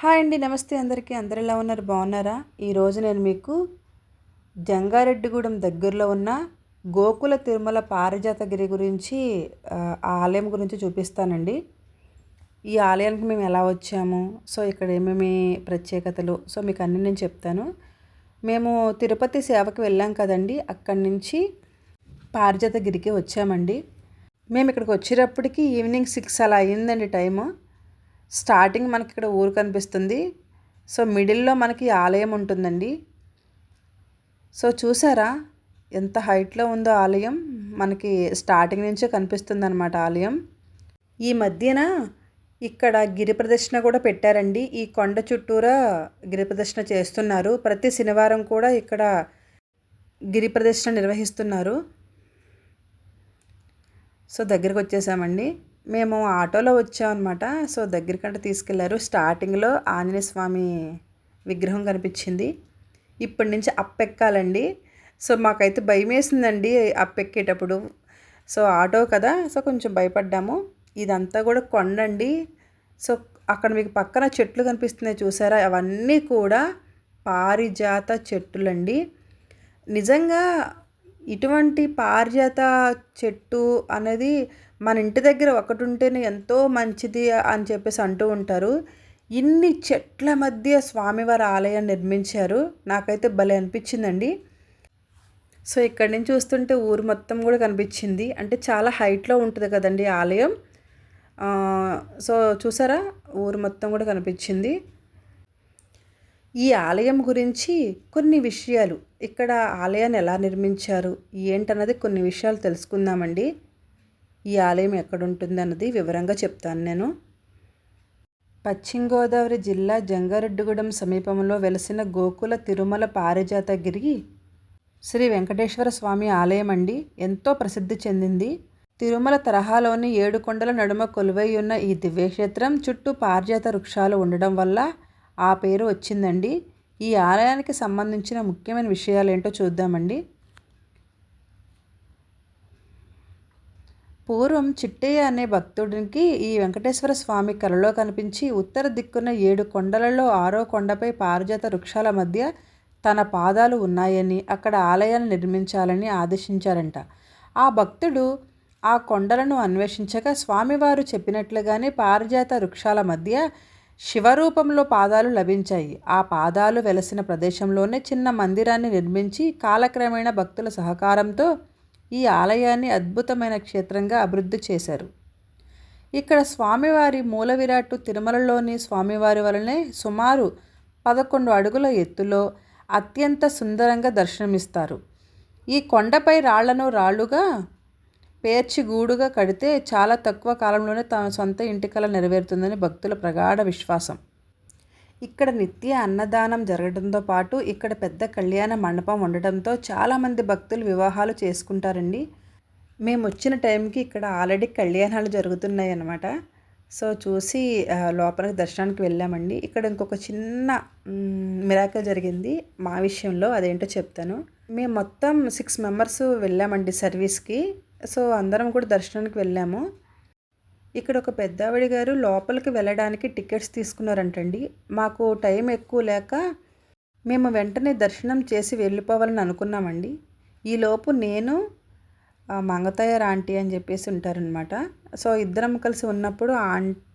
Hi అండి. నమస్తే అందరికీ. అందరు ఎలా ఉన్నారు? బాగున్నారా? ఈరోజు నేను మీకు జంగారెడ్డిగూడెం దగ్గరలో ఉన్న గోకుల తిరుమల పారిజాతగిరి గురించి ఆ ఆలయం గురించి చూపిస్తానండి. ఈ ఆలయానికి మేము ఎలా వచ్చాము, సో ఇక్కడ ఏమేమి ప్రత్యేకతలు, సో మీకు అన్నీ నేను చెప్తాను. మేము తిరుపతి సేవకి వెళ్ళాం కదండి, అక్కడి నుంచి పారిజాతగిరికి వచ్చామండి. మేము ఇక్కడికి వచ్చేటప్పటికి ఈవినింగ్ 6 అలా అయ్యిందండి టైము. స్టార్టింగ్ మనకి ఇక్కడ ఊరు కనిపిస్తుంది. సో మిడిల్లో మనకి ఆలయం ఉంటుందండి. సో చూసారా ఎంత హైట్లో ఉందో ఆలయం, మనకి స్టార్టింగ్ నుంచే కనిపిస్తుంది అన్నమాట ఆలయం. ఈ మధ్యన ఇక్కడ గిరి ప్రదక్షిణ కూడా పెట్టారండి. ఈ కొండ చుట్టూరా గిరి ప్రదక్షిణ చేస్తున్నారు. ప్రతి శనివారం కూడా ఇక్కడ గిరి ప్రదక్షిణ నిర్వహిస్తున్నారు. సో దగ్గరికి వచ్చేసామండి. మేము ఆటోలో వచ్చామన్నమాట. సో దగ్గరికంటే తీసుకెళ్లారు. స్టార్టింగ్లో ఆంజనేయ స్వామి విగ్రహం కనిపించింది. ఇప్పటి నుంచి అప్పెక్కాలండి. సో మాకైతే భయం వేసిందండి అప్పెక్కేటప్పుడు. సో ఆటో కదా, సో కొంచెం భయపడ్డాము. ఇదంతా కూడా కొండండి. సో అక్కడ మీకు పక్కన చెట్లు కనిపిస్తున్నాయి చూసారా, అవన్నీ కూడా పారిజాత చెట్టులండి. నిజంగా ఇటువంటి పారిజాత చెట్టు అనేది మన ఇంటి దగ్గర ఒకటి ఉంటేనే ఎంతో మంచిది అని చెప్పేసి అంటూ ఉంటారు. ఇన్ని చెట్ల మధ్య స్వామివారి ఆలయం నిర్మించారు. నాకైతే భలే అనిపించిందండి. సో ఇక్కడి నుంచి చూస్తుంటే ఊరు మొత్తం కూడా కనిపించింది. అంటే చాలా హైట్లో ఉంటుంది కదండి ఆలయం. సో చూసారా, ఊరు మొత్తం కూడా కనిపించింది. ఈ ఆలయం గురించి కొన్ని విషయాలు, ఇక్కడ ఆలయాన్ని ఎలా నిర్మించారు ఏంటన్నది కొన్ని విషయాలు తెలుసుకుందామండి. ఈ ఆలయం ఎక్కడుంటుంది అన్నది వివరంగా చెప్తాను నేను. పశ్చిమ గోదావరి జిల్లా జంగారెడ్డిగూడెం సమీపంలో వెలసిన గోకుల తిరుమల పారిజాతగిరి శ్రీ వెంకటేశ్వర స్వామి ఆలయం అండి. ఎంతో ప్రసిద్ధి చెందింది. తిరుమల తరహాలోని 7 కొండల నడుమ కొలువై ఉన్న ఈ దివ్యక్షేత్రం చుట్టూ పారిజాత వృక్షాలు ఉండడం వల్ల ఆ పేరు వచ్చిందండి. ఈ ఆలయానికి సంబంధించిన ముఖ్యమైన విషయాలు ఏంటో చూద్దామండి. పూర్వం చిట్టయ్య అనే భక్తుడికి ఈ వెంకటేశ్వర స్వామి కలలో కనిపించి ఉత్తర దిక్కున 7 కొండలలో 6వ కొండపై పారిజాత వృక్షాల మధ్య తన పాదాలు ఉన్నాయని, అక్కడ ఆలయాన్ని నిర్మించాలని ఆదేశించారంట. ఆ భక్తుడు ఆ కొండలను అన్వేషించగా స్వామివారు చెప్పినట్లుగానే పారిజాత వృక్షాల మధ్య శివరూపంలో పాదాలు లభించాయి. ఆ పాదాలు వెలసిన ప్రదేశంలోనే చిన్న మందిరాన్ని నిర్మించి కాలక్రమేణా భక్తుల సహకారంతో ఈ ఆలయాన్ని అద్భుతమైన క్షేత్రంగా అభివృద్ధి చేశారు. ఇక్కడ స్వామివారి మూల విరాట్టు తిరుమలలోని స్వామివారి వలనే సుమారు 11 అడుగుల ఎత్తులో అత్యంత సుందరంగా దర్శనమిస్తారు. ఈ కొండపై రాళ్లుగా పేర్చి గూడుగా కడితే చాలా తక్కువ కాలంలోనే తమ సొంత ఇంటి కల నెరవేరుతుందని భక్తుల ప్రగాఢ విశ్వాసం. ఇక్కడ నిత్య అన్నదానం జరగడంతో పాటు ఇక్కడ పెద్ద కళ్యాణ మండపం ఉండటంతో చాలామంది భక్తులు వివాహాలు చేసుకుంటారండి. మేము వచ్చిన టైంకి ఇక్కడ ఆల్రెడీ కళ్యాణాలు జరుగుతున్నాయి అన్నమాట. సో చూసి లోపలికి దర్శనానికి వెళ్ళామండి. ఇక్కడ ఇంకొక చిన్న మిరాకిల్ జరిగింది మా విషయంలో, అదేంటో చెప్తాను. మేము మొత్తం 6 మెంబర్స్ వెళ్ళామండి సర్వీస్కి. సో అందరం కూడా దర్శనానికి వెళ్ళాము. ఇక్కడ ఒక పెద్దావిడ గారు లోపలికి వెళ్ళడానికి టికెట్స్ తీసుకున్నారంటండి. మాకు టైం ఎక్కువ లేక మేము వెంటనే దర్శనం చేసి వెళ్ళిపోవాలని అనుకున్నామండి. ఈలోపు నేను మంగతయ్యారు ఆంటీ అని చెప్పేసి ఉంటారనమాట. సో ఇద్దరం కలిసి ఉన్నప్పుడు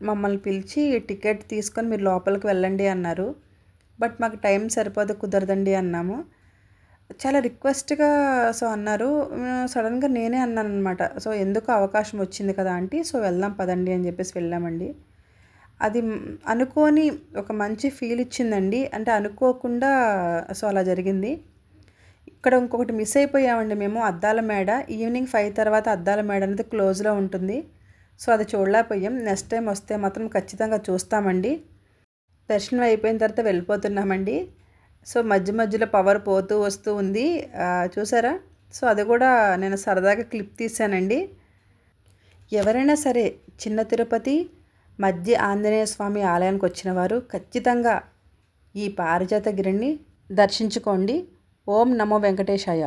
మమ్మల్ని పిలిచి టికెట్ తీసుకొని మీరు లోపలికి వెళ్ళండి అన్నారు. బట్ మాకు టైం సరిపోదు, కుదరదండి అన్నాము. చాలా రిక్వెస్ట్గా సో అన్నారు. సడన్గా నేనే అన్నాను అనమాట. సో ఎందుకు అవకాశం వచ్చింది కదా ఆంటీ, సో వెళ్దాం పదండి అని చెప్పేసి వెళ్ళామండి. అది అనుకోని ఒక మంచి ఫీల్ ఇచ్చిందండి. అంటే అనుకోకుండా సో అలా జరిగింది. ఇక్కడ ఇంకొకటి మిస్ అయిపోయామండి మేము, అద్దాల మేడ. ఈవినింగ్ 5 తర్వాత అద్దాల మేడ అనేది క్లోజ్లో ఉంటుంది. సో అది చూడలేకపోయాం. నెక్స్ట్ టైం వస్తే మాత్రం ఖచ్చితంగా చూస్తామండి. దర్శనం అయిపోయిన తర్వాత వెళ్ళిపోతున్నామండి. సో మధ్యలో పవర్ పోతూ వస్తూ ఉంది చూసారా. సో అది కూడా నేను సరదాగా క్లిప్ తీసానండి. ఎవరైనా సరే చిన్న తిరుపతి మధ్య ఆంజనేయ స్వామి ఆలయానికి వచ్చిన వారు ఖచ్చితంగా ఈ పారిజాతగిరిని దర్శించుకోండి. ఓం నమో వెంకటేశాయ.